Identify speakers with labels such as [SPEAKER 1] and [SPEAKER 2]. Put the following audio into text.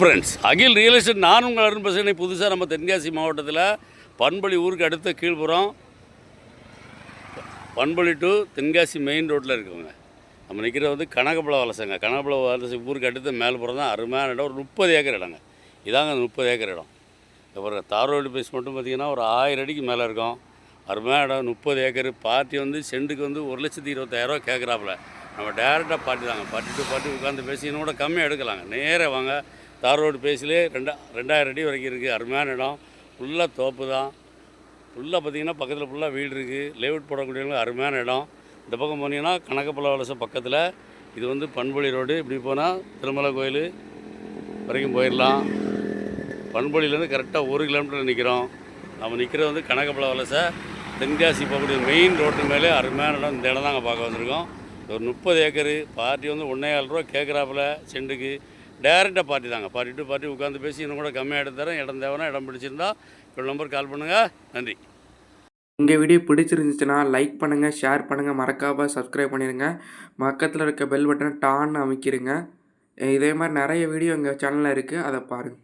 [SPEAKER 1] Friends, அகில் real estate நான் உங்கள் அருண் பேசுகிறேன். புதுசாக நம்ம தென்காசி மாவட்டத்தில் பண்பொழி ஊருக்கு அடுத்த கீழ்புறம் பண்பொழி டு தென்காசி மெயின் ரோட்டில் இருக்குங்க. நம்ம நிற்கிறது வந்து கனகப்பழ வலசைங்க. கனகப்பழ வலசை ஊருக்கு அடுத்த மேல்புறம் தான் அருமையான இடம். ஒரு 30 ஏக்கர் இடங்க. இதாங்க 30 ஏக்கர் இடம். அப்புறம் தார் ரோடு பேஸ் மட்டும் பார்த்திங்கன்னா ஒரு 1000 அடிக்கு மேலே இருக்கும். அருமையான இடம், 30 ஏக்கர். பார்ட்டி வந்து செண்டுக்கு வந்து 1,20,000 கேட்குறாப்புல. நம்ம டேரெக்டாக பார்ட்டி தாங்க. பார்ட்டி டு பார்ட்டி உட்காந்து பேசி இன்னும் கூட கம்மியாக எடுக்கலாங்க. நேராக வாங்க. தார் ரோடு பேஸிலே 2000 அடி வரைக்கும் இருக்குது. அருமையான இடம். ஃபுல்லாக தோப்பு தான். ஃபுல்லாக பார்த்திங்கன்னா பக்கத்தில் ஃபுல்லாக வீடு இருக்குது. லேஅவுட் போடக்கூடியவங்க அருமையான இடம். இந்த பக்கம் போனீங்கன்னா கனகப்பழ வலசை பக்கத்தில் இது வந்து பண்பொழி ரோடு. இப்படி போனால் திருமலை கோயில் வரைக்கும் போயிடலாம். பண்பொழியிலேருந்து கரெக்டாக 1 கிலோமீட்டர் நிற்கிறோம். நம்ம நிற்கிறது வந்து கனகப்பழ வலசை தென்காசி போகக்கூடிய மெயின் ரோட்டு மேலே அருமையான இடம். இந்த இடம் தாங்க பார்க்க வந்திருக்கோம். ஒரு 30 ஏக்கரு. பார்ட்டி வந்து 1,400 ரூபா கேட்குறாப்புல செண்டுக்கு. டேரெக்டாக பார்ட்டி தாங்க. பார்ட்டி டு பார்ட்டி உட்காந்து பேசி இன்னும் கூட கம்மியாக எடுத்து தரேன். இடம் தேவைன்னா இடம் பிடிச்சிருந்தா இவ்வளோ நம்பர் கால் பண்ணுங்கள். நன்றி.
[SPEAKER 2] உங்கள் வீடியோ பிடிச்சிருந்துச்சுன்னா லைக் பண்ணுங்கள், ஷேர் பண்ணுங்கள், மறக்காமல் சப்ஸ்கிரைப் பண்ணிடுங்க. பக்கத்தில் இருக்க பெல் பட்டனை டான்னு அமைக்கிடுங்க. இதே மாதிரி நிறைய வீடியோ எங்கள் சேனலில் இருக்குது, அதை பாருங்கள்.